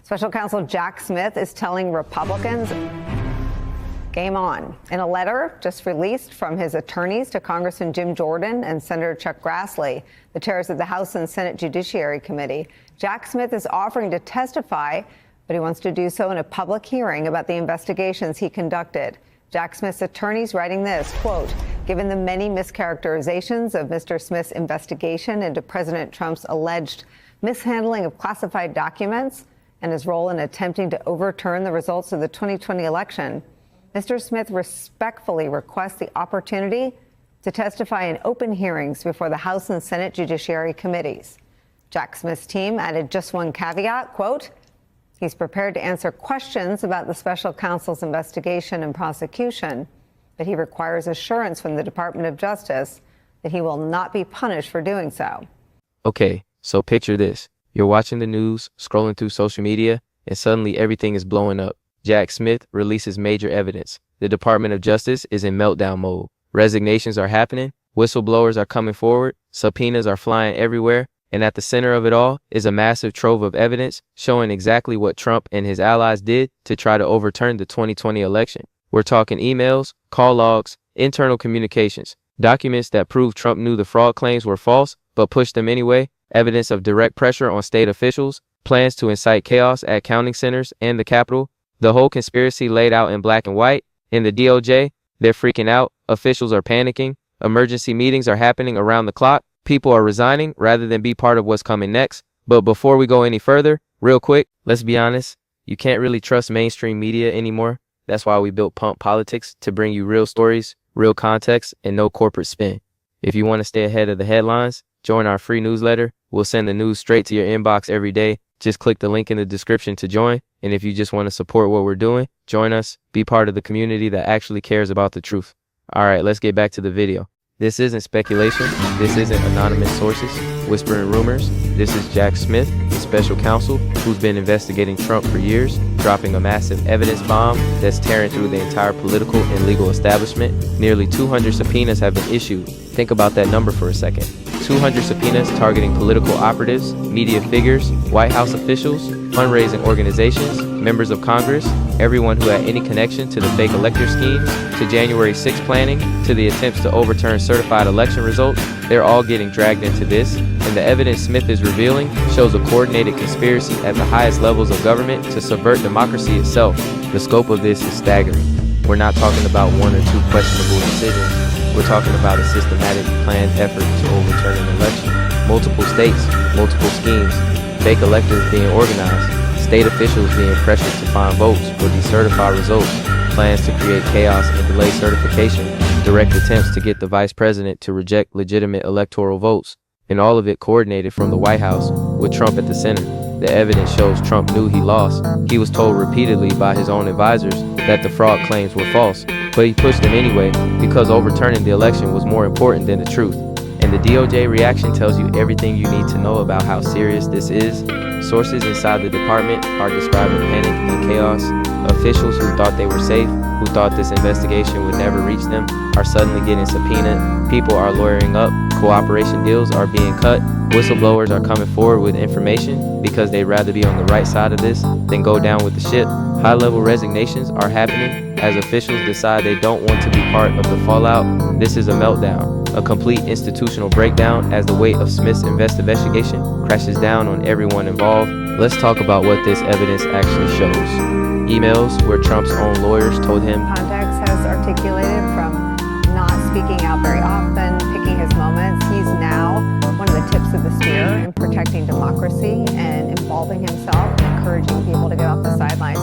Special counsel Jack Smith is telling Republicans, game on. In a letter just released from his attorneys to Congressman Jim Jordan and Senator Chuck Grassley, the chairs of the House and Senate Judiciary Committee, Jack Smith is offering to testify, but he wants to do so in a public hearing about the investigations he conducted. Jack Smith's attorneys writing this, quote, given the many mischaracterizations of Mr. Smith's investigation into President Trump's alleged mishandling of classified documents and his role in attempting to overturn the results of the 2020 election, Mr. Smith respectfully requests the opportunity to testify in open hearings before the House and Senate Judiciary Committees. Jack Smith's team added just one caveat, quote, he's prepared to answer questions about the special counsel's investigation and prosecution, but he requires assurance from the Department of Justice that he will not be punished for doing so. Okay, so picture this. You're watching the news, scrolling through social media, and suddenly everything is blowing up. Jack Smith releases major evidence. The Department of Justice is in meltdown mode. Resignations are happening. Whistleblowers are coming forward. Subpoenas are flying everywhere. And at the center of it all is a massive trove of evidence showing exactly what Trump and his allies did to try to overturn the 2020 election. We're talking emails, call logs, internal communications, documents that prove Trump knew the fraud claims were false, but pushed them anyway, evidence of direct pressure on state officials, plans to incite chaos at counting centers and the Capitol, the whole conspiracy laid out in black and white. In the DOJ, they're freaking out, officials are panicking, emergency meetings are happening around the clock, people are resigning rather than be part of what's coming next. But before we go any further, real quick, let's be honest, you can't really trust mainstream media anymore. That's why we built Pump Politics, to bring you real stories, real context, and no corporate spin. If you want to stay ahead of the headlines, join our free newsletter. We'll send the news straight to your inbox every day. Just click the link in the description to join. And if you just want to support what we're doing, join us. Be part of the community that actually cares about the truth. All right, let's get back to the video. This isn't speculation. This isn't anonymous sources whispering rumors. This is Jack Smith, the special counsel who's been investigating Trump for years, dropping a massive evidence bomb that's tearing through the entire political and legal establishment. Nearly 200 subpoenas have been issued. Think about that number for a second. 200 subpoenas targeting political operatives, media figures, White House officials, fundraising organizations, members of Congress, everyone who had any connection to the fake elector schemes, to January 6th planning, to the attempts to overturn certified election results. They're all getting dragged into this, and the evidence Smith is revealing shows a coordinated conspiracy at the highest levels of government to subvert democracy itself. The scope of this is staggering. We're not talking about one or two questionable decisions. We're talking about a systematic, planned effort to overturn an election. Multiple states, multiple schemes, fake electors being organized, state officials being pressured to find votes or decertify results, plans to create chaos and delay certification, direct attempts to get the vice president to reject legitimate electoral votes, and all of it coordinated from the White House with Trump at the center. The evidence shows Trump knew he lost. He was told repeatedly by his own advisors that the fraud claims were false, but he pushed them anyway because overturning the election was more important than the truth. And the DOJ reaction tells you everything you need to know about how serious this is. Sources inside the department are describing panic and chaos. Officials who thought they were safe, who thought this investigation would never reach them, are suddenly getting subpoenaed. People are lawyering up. Cooperation deals are being cut. Whistleblowers are coming forward with information because they'd rather be on the right side of this than go down with the ship. High-level resignations are happening as officials decide they don't want to be part of the fallout. This is a meltdown, a complete institutional breakdown as the weight of Smith's investigation crashes down on everyone involved. Let's talk about what this evidence actually shows. Emails where Trump's own lawyers told him Context has articulated from not speaking out very often, picking his moments. He's now one of the tips of the spear in protecting democracy and involving himself and encouraging people to get off the sidelines.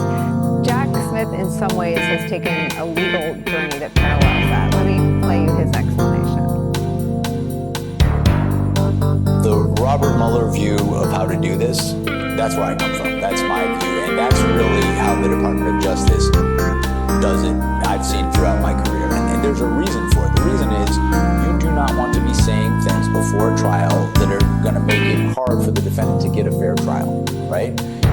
Jack Smith, in some ways, has taken a legal journey that parallels that. Let me play you his explanation. The Robert Mueller view of how to do this, that's where I come from. That's my view, and that's really how the Department of Justice does it. I've seen throughout my career, and there's a reason for it. The reason is you do not want to be saying things before a trial that are going to make it hard for the defendant to get a fair trial, right?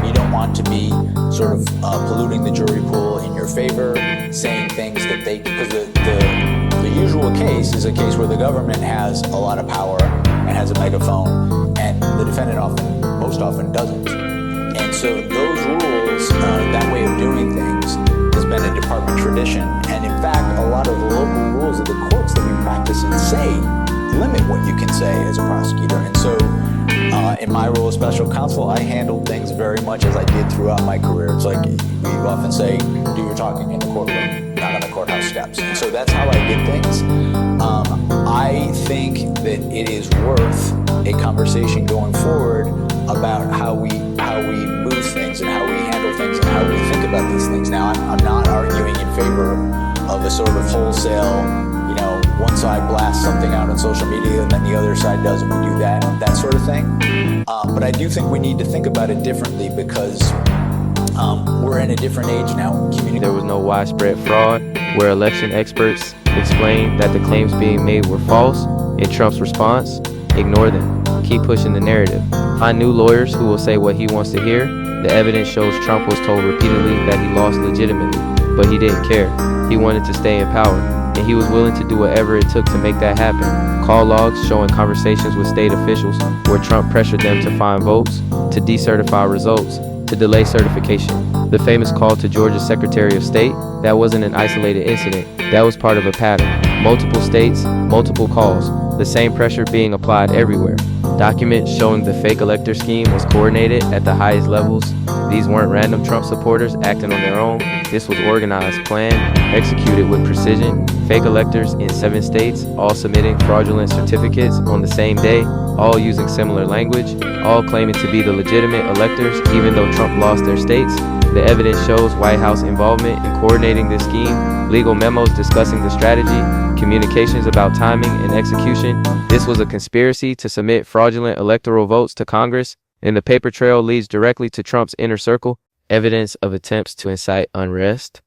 You don't want to be sort of polluting the jury pool in your favor, saying things that they, because the usual case is a case where the government has a lot of power and has a megaphone, and the defendant most often doesn't. And so those rules because that way of doing things has been a department tradition. And in fact, a lot of the local rules of the courts that we practice and say limit what you can say as a prosecutor. And so in my role as special counsel, I handled things very much as I did throughout my career. It's like we often say, do your talking in the courtroom, not on the courthouse steps. And so that's how I did things. I think that it is worth a conversation going forward about how we move things and how we handle things and how we think about these things. Now, I'm not arguing in favor of a sort of wholesale, one side blasts something out on social media and then the other side doesn't. We do that sort of thing. But I do think we need to think about it differently because we're in a different age now. There was no widespread fraud, where election experts explained that the claims being made were false. In Trump's response, ignore them. Keep pushing the narrative. Find new lawyers who will say what he wants to hear. The evidence shows Trump was told repeatedly that he lost legitimately, but he didn't care. He wanted to stay in power, and he was willing to do whatever it took to make that happen. Call logs showing conversations with state officials where Trump pressured them to find votes, to decertify results, to delay certification. The famous call to Georgia's Secretary of State, that wasn't an isolated incident. That was part of a pattern. Multiple states, multiple calls, the same pressure being applied everywhere. Documents showing the fake elector scheme was coordinated at the highest levels. These weren't random Trump supporters acting on their own. This was organized, planned, executed with precision. Fake electors in 7 states, all submitting fraudulent certificates on the same day, all using similar language, all claiming to be the legitimate electors even though Trump lost their states. The evidence shows White House involvement in coordinating this scheme, legal memos discussing the strategy, communications about timing and execution. This was a conspiracy to submit fraudulent electoral votes to Congress, and the paper trail leads directly to Trump's inner circle. Evidence of attempts to incite unrest,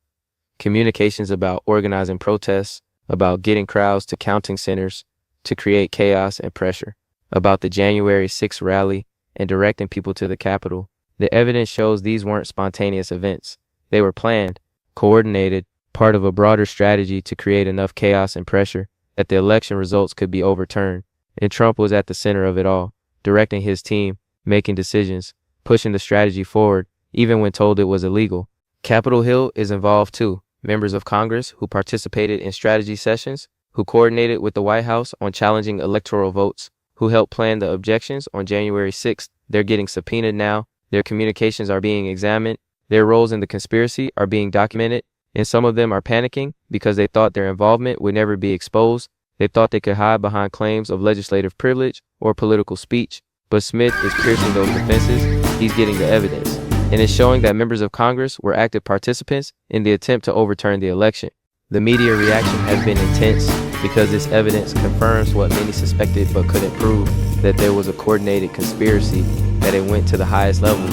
communications about organizing protests, about getting crowds to counting centers to create chaos and pressure, about the January 6th rally and directing people to the Capitol. The evidence shows these weren't spontaneous events. They were planned, coordinated, part of a broader strategy to create enough chaos and pressure that the election results could be overturned. And Trump was at the center of it all, directing his team, making decisions, pushing the strategy forward, even when told it was illegal. Capitol Hill is involved too. Members of Congress who participated in strategy sessions, who coordinated with the White House on challenging electoral votes, who helped plan the objections on January 6th. They're getting subpoenaed now. Their communications are being examined. Their roles in the conspiracy are being documented. And some of them are panicking because they thought their involvement would never be exposed. They thought they could hide behind claims of legislative privilege or political speech. But Smith is piercing those defenses. He's getting the evidence. And it's showing that members of Congress were active participants in the attempt to overturn the election. The media reaction has been intense because this evidence confirms what many suspected but couldn't prove, that there was a coordinated conspiracy, that it went to the highest levels,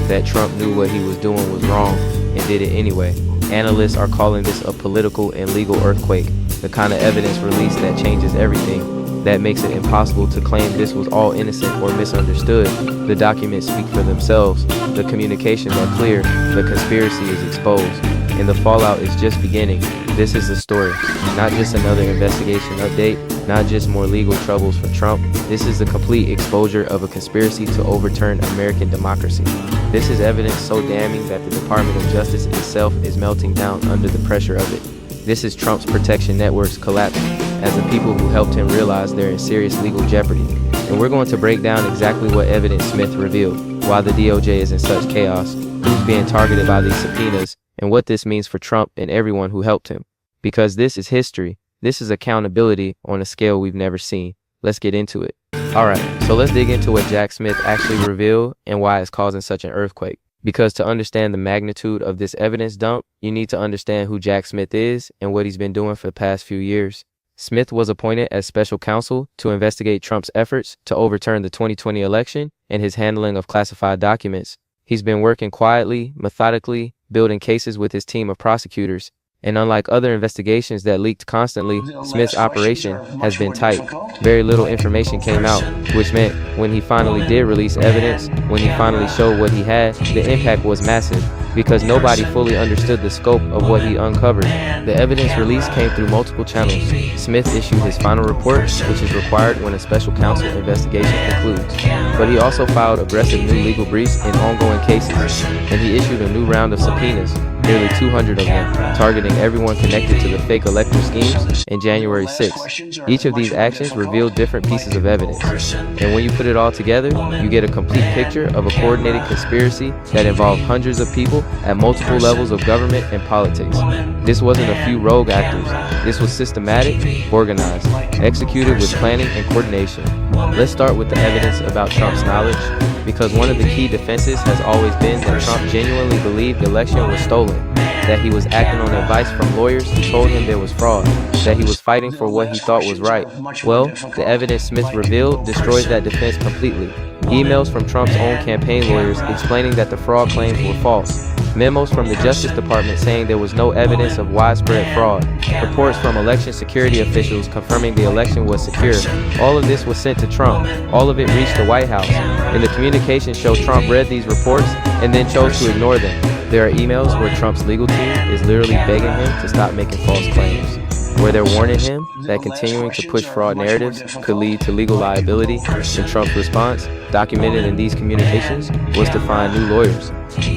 that Trump knew what he was doing was wrong and did it anyway. Analysts are calling this a political and legal earthquake, the kind of evidence released that changes everything, that makes it impossible to claim this was all innocent or misunderstood. The documents speak for themselves. The communications are clear. The conspiracy is exposed. And the fallout is just beginning. This is the story. Not just another investigation update, not just more legal troubles for Trump. This is the complete exposure of a conspiracy to overturn American democracy. This is evidence so damning that the Department of Justice itself is melting down under the pressure of it. This is Trump's protection networks collapsing as the people who helped him realize they're in serious legal jeopardy. And we're going to break down exactly what evidence Smith revealed, why the DOJ is in such chaos, who's being targeted by these subpoenas, and what this means for Trump and everyone who helped him. Because this is history. This is accountability on a scale we've never seen. Let's get into it. Alright, so let's dig into what Jack Smith actually revealed and why it's causing such an earthquake. Because to understand the magnitude of this evidence dump, you need to understand who Jack Smith is and what he's been doing for the past few years. Smith was appointed as special counsel to investigate Trump's efforts to overturn the 2020 election and his handling of classified documents. He's been working quietly, methodically, building cases with his team of prosecutors. And unlike other investigations that leaked constantly, Smith's operation has been tight. Very little information came out, which meant when he finally did release evidence, when he finally showed what he had, the impact was massive because nobody fully understood the scope of what he uncovered. The evidence release came through multiple channels. Smith issued his final report, which is required when a special counsel investigation concludes. but he also filed aggressive new legal briefs in ongoing cases, and he issued a new round of subpoenas, nearly 200 of them, targeting everyone connected to the fake elector schemes in January 6th. Each of these actions revealed different pieces of evidence, and when you put it all together, you get a complete picture of a coordinated conspiracy that involved hundreds of people at multiple levels of government and politics. This wasn't a few rogue actors. This was systematic, organized, executed with planning and coordination. Let's start with the evidence about Trump's knowledge, because one of the key defenses has always been that Trump genuinely believed the election was stolen, that he was acting on advice from lawyers who told him there was fraud, that he was fighting for what he thought was right. Well, the evidence Smith revealed destroys that defense completely. Emails from Trump's own campaign lawyers explaining that the fraud claims were false. Memos from the Justice Department saying there was no evidence of widespread fraud. Reports from election security officials confirming the election was secure. All of this was sent to Trump. All of it reached the White House. And the communications show Trump read these reports and then chose to ignore them. There are emails where Trump's legal team is literally begging him to stop making false claims, where they're warning him that continuing to push fraud narratives could lead to legal liability, and Trump's response, documented in these communications, was to find new lawyers,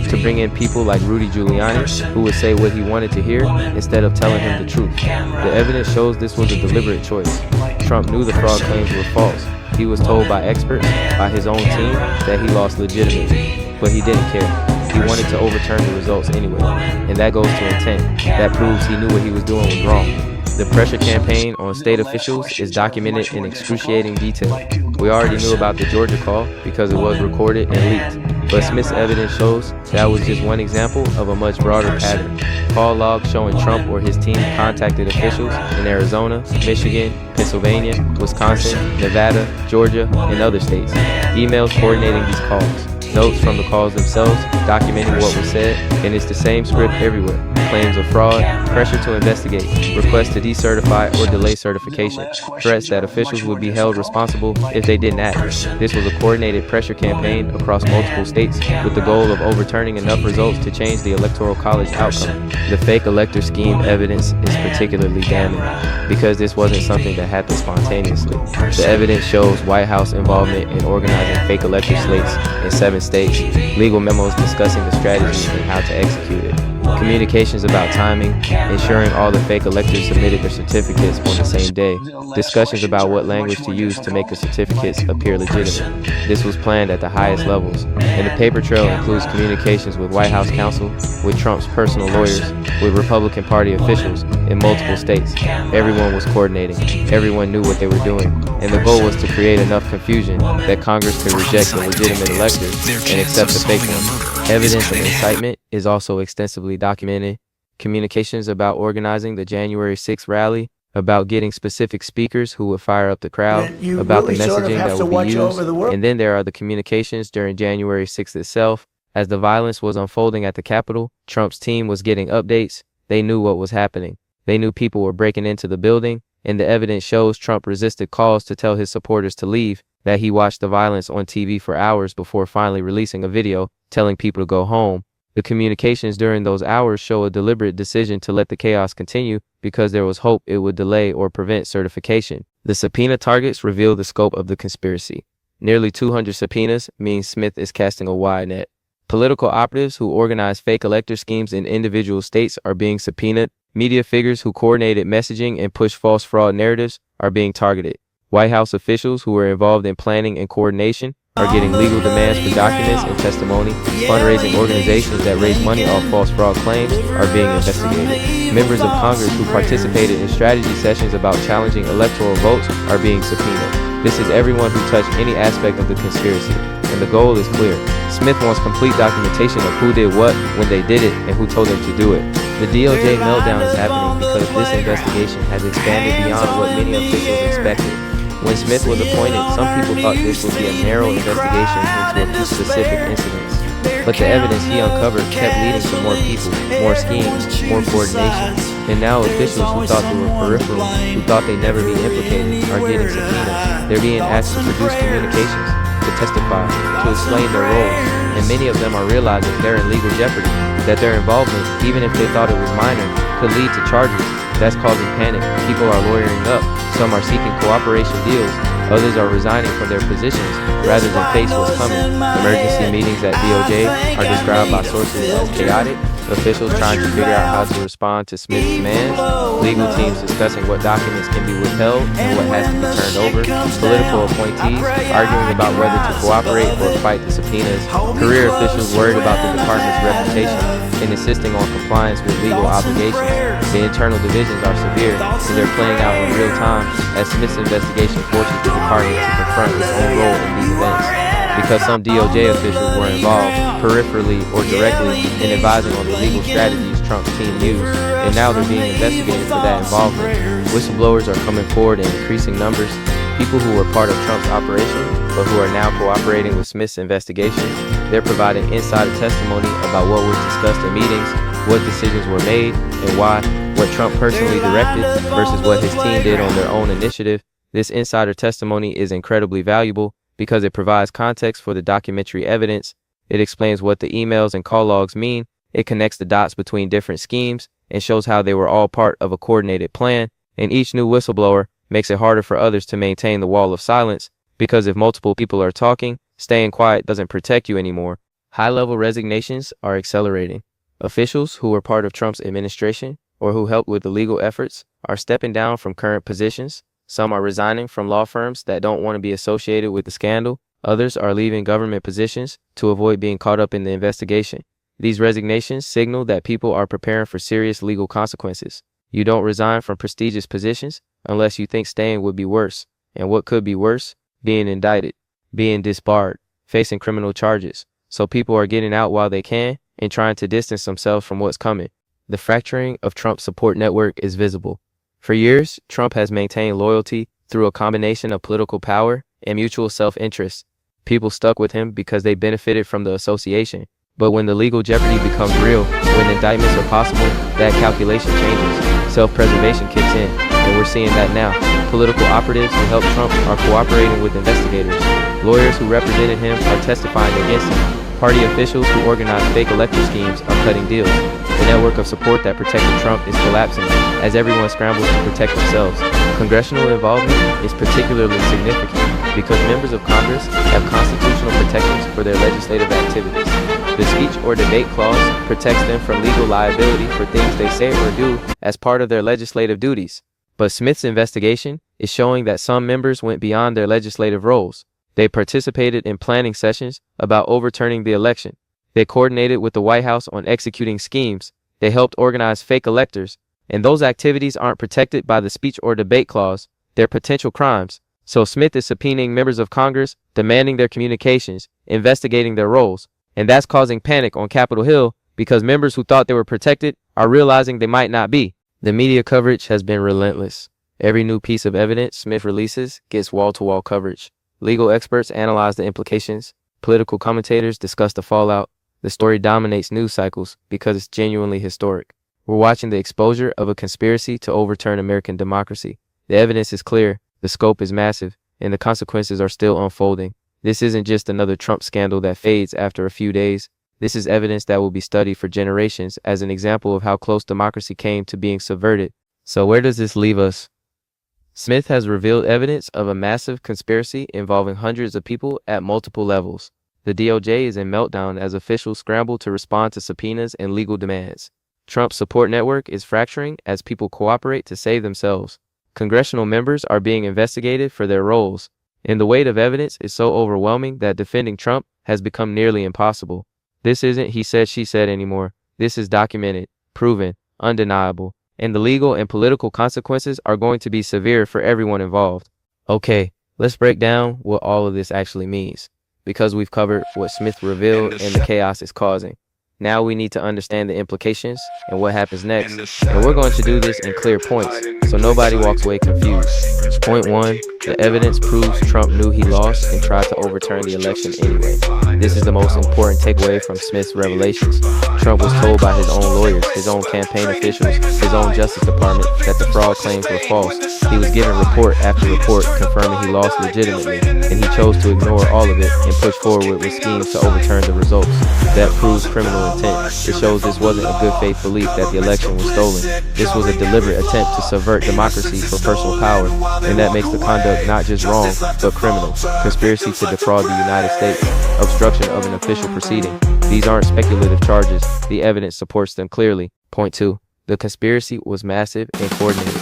to bring in people like Rudy Giuliani, who would say what he wanted to hear instead of telling him the truth. The evidence shows this was a deliberate choice. Trump knew the fraud claims were false. He was told by experts, by his own team, that he lost legitimately, but he didn't care. He wanted to overturn the results anyway, and that goes to intent. That proves he knew what he was doing was wrong. The pressure campaign on state officials is documented in excruciating detail. We already knew about the Georgia call because it was recorded and leaked, but Smith's evidence shows that was just one example of a much broader pattern. Call logs showing Trump or his team contacted officials in Arizona, Michigan, Pennsylvania, Wisconsin, Nevada, Georgia, and other states. Emails coordinating these calls. Notes from the calls themselves documenting what was said, and it's the same script everywhere. Claims of fraud, pressure to investigate, requests to decertify or delay certification, threats that officials would be held responsible if they didn't act. This was a coordinated pressure campaign across multiple states with the goal of overturning enough results to change the Electoral College outcome. The fake elector scheme evidence is particularly damning because this wasn't something that happened spontaneously. The evidence shows White House involvement in organizing fake elector slates in 7 states, legal memos discussing the strategy and how to execute it, communications about timing, ensuring all the fake electors submitted their certificates on the same day, discussions about what language to use to make the certificates appear legitimate. This was planned at the highest levels, and the paper trail includes communications with White House counsel, with Trump's personal lawyers, with Republican Party officials in multiple states. Everyone was coordinating, everyone knew what they were doing, and the goal was to create enough confusion that Congress could reject the legitimate electors and accept the fake ones. Evidence of incitement is also extensively documented. Communications about organizing the January 6th rally, about getting specific speakers who would fire up the crowd, about the messaging that would be used. And then there are the communications during January 6th itself. As the violence was unfolding at the Capitol, Trump's team was getting updates. They knew what was happening. They knew people were breaking into the building, and the evidence shows Trump resisted calls to tell his supporters to leave, that he watched the violence on TV for hours before finally releasing a video telling people to go home. The communications during those hours show a deliberate decision to let the chaos continue because there was hope it would delay or prevent certification. The subpoena targets reveal the scope of the conspiracy. Nearly 200 subpoenas means Smith is casting a wide net. Political operatives who organize fake elector schemes in individual states are being subpoenaed. Media figures who coordinated messaging and pushed false fraud narratives are being targeted. White House officials who were involved in planning and coordination are getting legal demands for documents and testimony. Fundraising organizations that raise money off false fraud claims are being investigated. Members of Congress who participated in strategy sessions about challenging electoral votes are being subpoenaed. This is everyone who touched any aspect of the conspiracy, and the goal is clear. Smith wants complete documentation of who did what, when they did it, and who told them to do it. The DOJ meltdown is happening because this investigation has expanded beyond what many officials expected. When Smith was appointed, some people thought this would be a narrow investigation into a few specific incidents. But the evidence he uncovered kept leading to more people, more schemes, more coordination. And now officials who thought they were peripheral, who thought they'd never be implicated, are getting subpoenaed. They're being asked to produce communications, to testify, to explain their roles. And many of them are realizing they're in legal jeopardy, that their involvement, even if they thought it was minor, could lead to charges. That's causing panic. People are lawyering up. Some are seeking cooperation deals. Others are resigning from their positions rather than face what's coming. Emergency meetings at DOJ are described by sources as chaotic, officials trying to figure out how to respond to Smith's demands, legal teams discussing what documents can be withheld and what has to be turned over, political appointees arguing about whether to cooperate or fight the subpoenas, career officials worried about the department's reputation and insisting on compliance with legal obligations. The internal divisions are severe, and they're playing out in real time as Smith's investigation forces the department to confront its own role in these events. Because some DOJ officials were involved, peripherally or directly, in advising on the legal strategies Trump's team used, and now they're being investigated for that involvement. Whistleblowers are coming forward in increasing numbers. People who were part of Trump's operation, but who are now cooperating with Smith's investigation. They're providing insider testimony about what was discussed in meetings, what decisions were made, and why, what Trump personally directed versus what his team did on their own initiative. This insider testimony is incredibly valuable because it provides context for the documentary evidence. It explains what the emails and call logs mean. It connects the dots between different schemes and shows how they were all part of a coordinated plan. And each new whistleblower makes it harder for others to maintain the wall of silence, because if multiple people are talking, staying quiet doesn't protect you anymore. High-level resignations are accelerating. Officials who were part of Trump's administration or who helped with the legal efforts are stepping down from current positions. Some are resigning from law firms that don't want to be associated with the scandal. Others are leaving government positions to avoid being caught up in the investigation. These resignations signal that people are preparing for serious legal consequences. You don't resign from prestigious positions unless you think staying would be worse. And what could be worse? Being indicted, being disbarred, facing criminal charges. So people are getting out while they can and trying to distance themselves from what's coming. The fracturing of Trump's support network is visible. For years, Trump has maintained loyalty through a combination of political power and mutual self-interest. People stuck with him because they benefited from the association. But when the legal jeopardy becomes real, when indictments are possible, that calculation changes. Self-preservation kicks in, and we're seeing that now. Political operatives who helped Trump are cooperating with investigators. Lawyers who represented him are testifying against him. Party officials who organized fake electoral schemes are cutting deals. The network of support that protected Trump is collapsing as everyone scrambles to protect themselves. Congressional involvement is particularly significant because members of Congress have constitutional protections for their legislative activities. The speech or debate clause protects them from legal liability for things they say or do as part of their legislative duties. But Smith's investigation is showing that some members went beyond their legislative roles. They participated in planning sessions about overturning the election. They coordinated with the White House on executing schemes. They helped organize fake electors. And those activities aren't protected by the speech or debate clause. They're potential crimes. So Smith is subpoenaing members of Congress, demanding their communications, investigating their roles. And that's causing panic on Capitol Hill because members who thought they were protected are realizing they might not be. The media coverage has been relentless. Every new piece of evidence Smith releases gets wall-to-wall coverage. Legal experts analyze the implications. Political commentators discuss the fallout. The story dominates news cycles because it's genuinely historic. We're watching the exposure of a conspiracy to overturn American democracy. The evidence is clear, the scope is massive, and the consequences are still unfolding. This isn't just another Trump scandal that fades after a few days. This is evidence that will be studied for generations as an example of how close democracy came to being subverted. So where does this leave us? Smith has revealed evidence of a massive conspiracy involving hundreds of people at multiple levels. The DOJ is in meltdown as officials scramble to respond to subpoenas and legal demands. Trump's support network is fracturing as people cooperate to save themselves. Congressional members are being investigated for their roles, and the weight of evidence is so overwhelming that defending Trump has become nearly impossible. This isn't he said, she said anymore. This is documented, proven, undeniable, and the legal and political consequences are going to be severe for everyone involved. Okay, let's break down what all of this actually means, because we've covered what Smith revealed and the chaos it's causing. Now we need to understand the implications and what happens next, and we're going to do this in clear points, so nobody walks away confused. Point 1, the evidence proves Trump knew he lost and tried to overturn the election anyway. This is the most important takeaway from Smith's revelations. Trump was told by his own lawyers, his own campaign officials, his own Justice Department that the fraud claims were false. He was given report after report confirming he lost legitimately. and he chose to ignore all of it and push forward with schemes to overturn the results. That proves criminal intent. It shows this wasn't a good faith belief that the election was stolen. This was a deliberate attempt to subvert democracy for personal power, and that makes the conduct not just wrong, but criminal. Conspiracy to defraud the United States. Obstruction of an official proceeding. These aren't speculative charges. The evidence supports them clearly. Point 2. The conspiracy was massive and coordinated.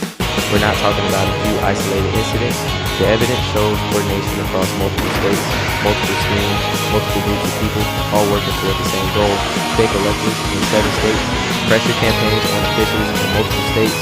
We're not talking about a few isolated incidents. The evidence shows coordination across multiple states, multiple schemes, multiple groups of people, all working toward the same goal. Fake electors in 7 states, pressure campaigns on officials in multiple states,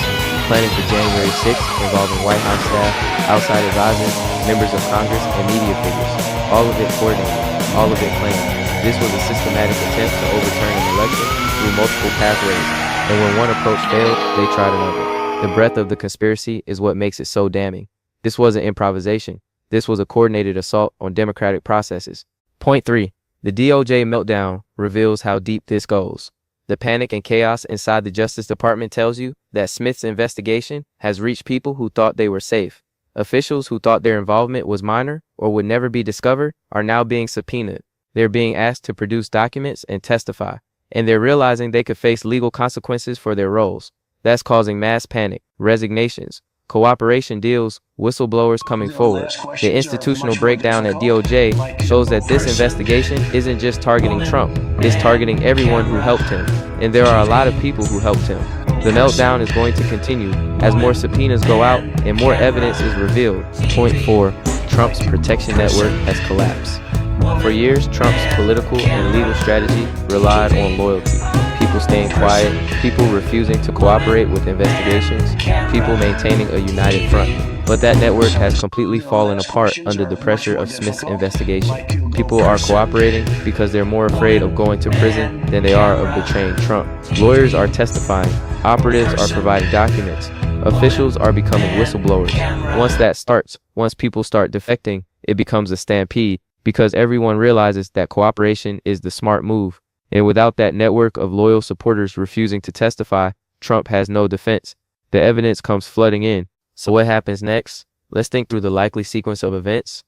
planning for January 6th involving White House staff, outside advisors, members of Congress, and media figures. All of it coordinated, all of it planned. This was a systematic attempt to overturn an election through multiple pathways, and when one approach failed, they tried another. The breadth of the conspiracy is what makes it so damning. This wasn't improvisation. This was a coordinated assault on democratic processes. Point 3. The DOJ meltdown reveals how deep this goes. The panic and chaos inside the Justice Department tells you that Smith's investigation has reached people who thought they were safe. Officials who thought their involvement was minor or would never be discovered are now being subpoenaed. They're being asked to produce documents and testify, and they're realizing they could face legal consequences for their roles. That's causing mass panic, resignations, cooperation deals, whistleblowers coming forward. The institutional breakdown at DOJ shows that this investigation isn't just targeting Trump, it's targeting everyone who helped him, and there are a lot of people who helped him. The meltdown is going to continue as more subpoenas go out and more evidence is revealed. Point 4. Trump's protection network has collapsed. For years, Trump's political and legal strategy relied on loyalty. People staying quiet, people refusing to cooperate with investigations, people maintaining a united front. But that network has completely fallen apart under the pressure of Smith's investigation. People are cooperating because they're more afraid of going to prison than they are of betraying Trump. Lawyers are testifying, operatives are providing documents, officials are becoming whistleblowers. Once that starts, once people start defecting, it becomes a stampede because everyone realizes that cooperation is the smart move. And without that network of loyal supporters refusing to testify, Trump has no defense. The evidence comes flooding in. So what happens next? Let's think through the likely sequence of events.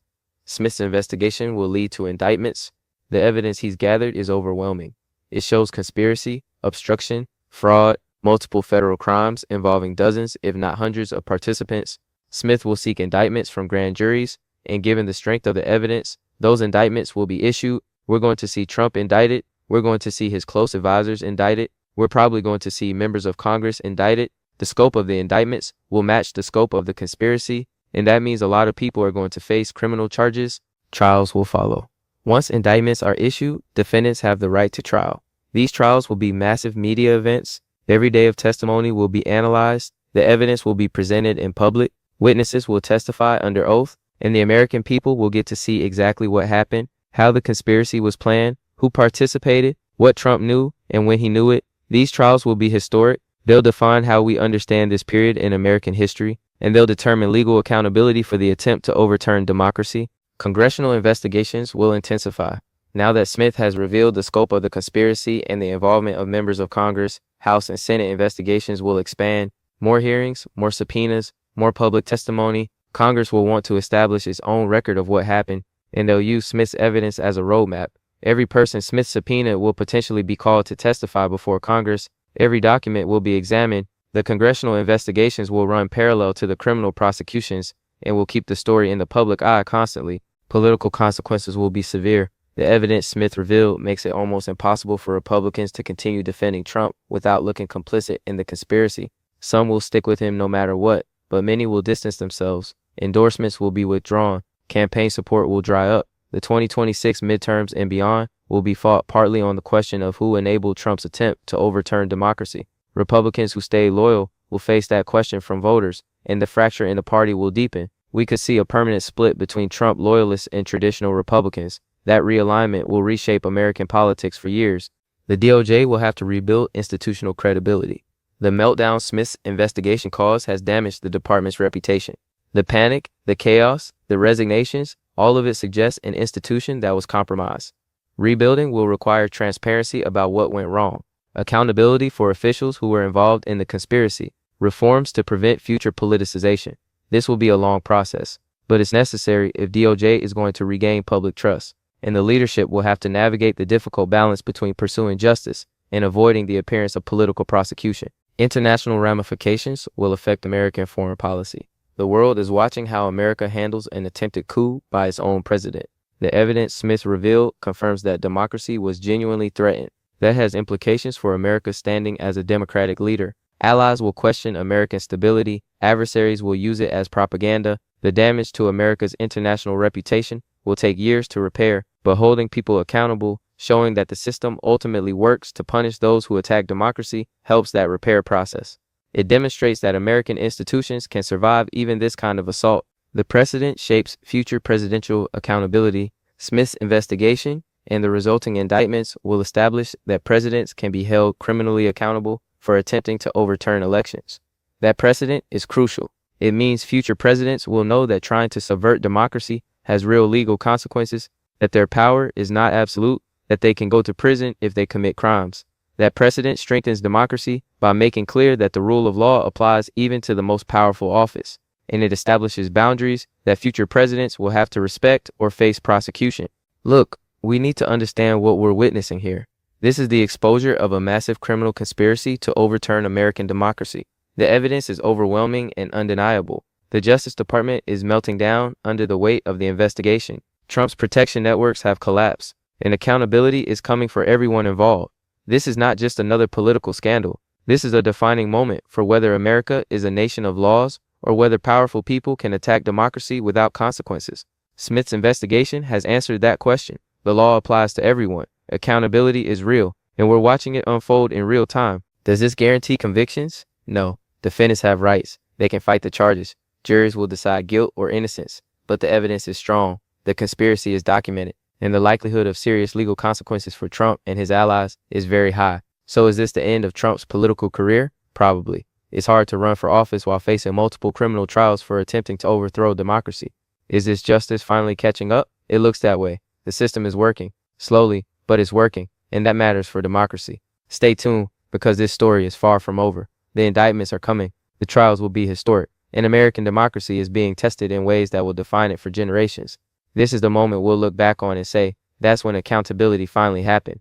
Smith's investigation will lead to indictments. The evidence he's gathered is overwhelming. It shows conspiracy, obstruction, fraud, multiple federal crimes involving dozens, if not hundreds of participants. Smith will seek indictments from grand juries, and given the strength of the evidence, those indictments will be issued. We're going to see Trump indicted. We're going to see his close advisors indicted. We're probably going to see members of Congress indicted. The scope of the indictments will match the scope of the conspiracy, and that means a lot of people are going to face criminal charges. Trials will follow. Once indictments are issued, defendants have the right to trial. These trials will be massive media events. Every day of testimony will be analyzed. The evidence will be presented in public. Witnesses will testify under oath, and the American people will get to see exactly what happened, how the conspiracy was planned, who participated, what Trump knew, and when he knew it. These trials will be historic. They'll define how we understand this period in American history, and they'll determine legal accountability for the attempt to overturn democracy. Congressional investigations will intensify. Now that Smith has revealed the scope of the conspiracy and the involvement of members of Congress, House and Senate investigations will expand. More hearings, more subpoenas, more public testimony. Congress will want to establish its own record of what happened, and they'll use Smith's evidence as a roadmap. Every person Smith subpoenaed will potentially be called to testify before Congress. Every document will be examined. The congressional investigations will run parallel to the criminal prosecutions and will keep the story in the public eye constantly. Political consequences will be severe. The evidence Smith revealed makes it almost impossible for Republicans to continue defending Trump without looking complicit in the conspiracy. Some will stick with him no matter what, but many will distance themselves. Endorsements will be withdrawn. Campaign support will dry up. The 2026 midterms and beyond will be fought partly on the question of who enabled Trump's attempt to overturn democracy. Republicans who stay loyal will face that question from voters, and the fracture in the party will deepen. We could see a permanent split between Trump loyalists and traditional Republicans. That realignment will reshape American politics for years. The DOJ will have to rebuild institutional credibility. The meltdown Smith's investigation caused has damaged the department's reputation. The panic, the chaos, the resignations, all of it suggests an institution that was compromised. Rebuilding will require transparency about what went wrong, accountability for officials who were involved in the conspiracy, reforms to prevent future politicization. This will be a long process, but it's necessary if DOJ is going to regain public trust, and the leadership will have to navigate the difficult balance between pursuing justice and avoiding the appearance of political prosecution. International ramifications will affect American foreign policy. The world is watching how America handles an attempted coup by its own president. The evidence Smith revealed confirms that democracy was genuinely threatened. That has implications for America's standing as a democratic leader. Allies will question American stability. Adversaries will use it as propaganda. The damage to America's international reputation will take years to repair, but holding people accountable, showing that the system ultimately works to punish those who attack democracy, helps that repair process. It demonstrates that American institutions can survive even this kind of assault. The precedent shapes future presidential accountability. Smith's investigation and the resulting indictments will establish that presidents can be held criminally accountable for attempting to overturn elections. That precedent is crucial. It means future presidents will know that trying to subvert democracy has real legal consequences, that their power is not absolute, that they can go to prison if they commit crimes. That precedent strengthens democracy by making clear that the rule of law applies even to the most powerful office, and it establishes boundaries that future presidents will have to respect or face prosecution. Look, we need to understand what we're witnessing here. This is the exposure of a massive criminal conspiracy to overturn American democracy. The evidence is overwhelming and undeniable. The Justice Department is melting down under the weight of the investigation. Trump's protection networks have collapsed, and accountability is coming for everyone involved. This is not just another political scandal. This is a defining moment for whether America is a nation of laws or whether powerful people can attack democracy without consequences. Smith's investigation has answered that question. The law applies to everyone. Accountability is real, and we're watching it unfold in real time. Does this guarantee convictions? No. Defendants have rights. They can fight the charges. Juries will decide guilt or innocence, but the evidence is strong. The conspiracy is documented, and the likelihood of serious legal consequences for Trump and his allies is very high. So is this the end of Trump's political career? Probably. It's hard to run for office while facing multiple criminal trials for attempting to overthrow democracy. Is this justice finally catching up? It looks that way. The system is working. Slowly, but it's working, and that matters for democracy. Stay tuned, because this story is far from over. The indictments are coming. The trials will be historic, and American democracy is being tested in ways that will define it for generations. This is the moment we'll look back on and say, that's when accountability finally happened.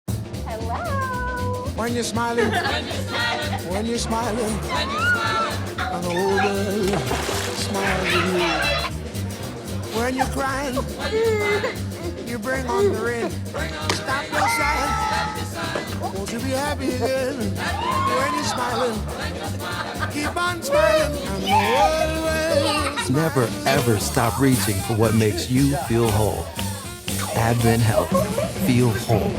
Hello. When you're smiling, when you're smiling, and the whole world smiles with you. When you're crying, you bring on the rain. Stop your sighing. Won't you be happy again? When you're smiling, keep on smiling, and the whole world smiles. Never ever stop reaching for what makes you feel whole. Advent Health. Feel whole.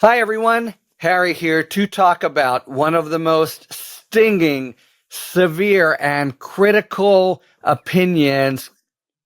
Hi, everyone. Harry here to talk about one of the most stinging, severe, and critical opinions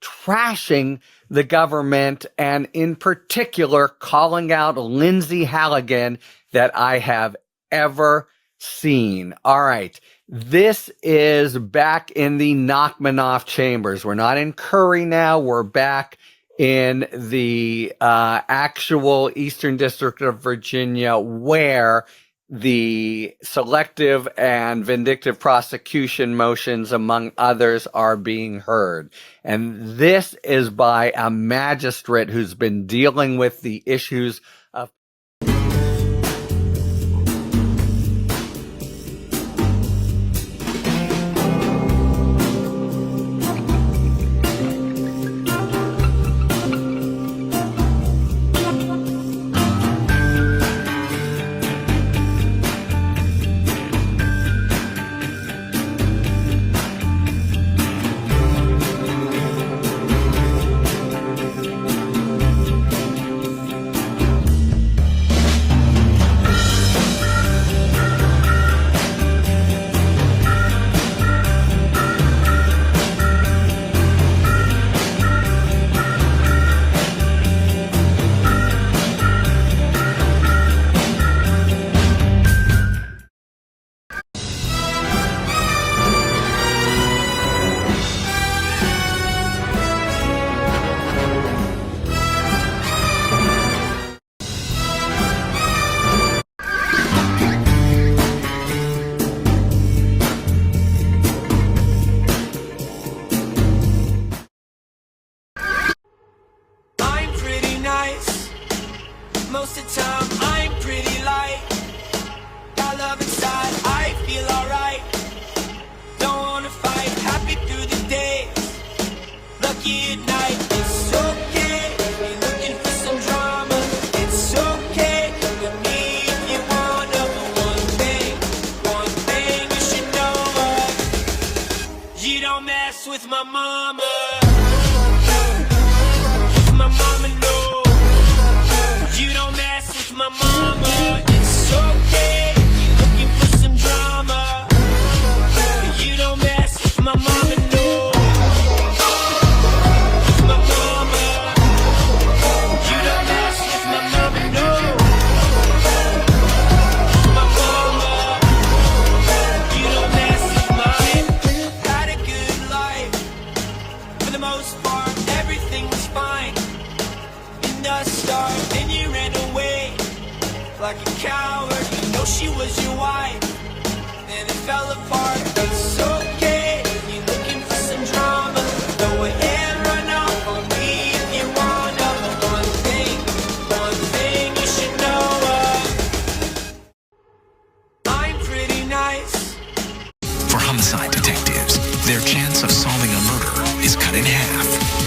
trashing the government, and in particular calling out Lindsay Halligan, that I have ever seen. All right. This is back in the Nachmanoff chambers. We're not in Curry now. We're back in the actual Eastern District of Virginia, where the selective and vindictive prosecution motions, among others, are being heard. And this is by a magistrate who's been dealing with the issues of Most of the time I'm pretty light. Got love inside, I feel alright. Don't wanna fight, happy through the days. Lucky at night, it's okay. You're looking for some drama, it's okay. With me if you wanna. But one thing you should know. You don't mess with my mama. My mama knows. You don't mess with my mama. It's okay. You're looking for some drama. You don't mess with my mama. No. My mama. You don't mess with my mama. No. My mama. You don't mess with mine. Had a good life. For the most part, everything was fine. Start, then you ran away like a coward. You know she was your wife, then it fell apart. It's okay, you're looking for some drama. Go ahead, run off on me if you wanna. But one thing you should know. I'm pretty nice. For homicide detectives, their chance of solving a murder is cut in half.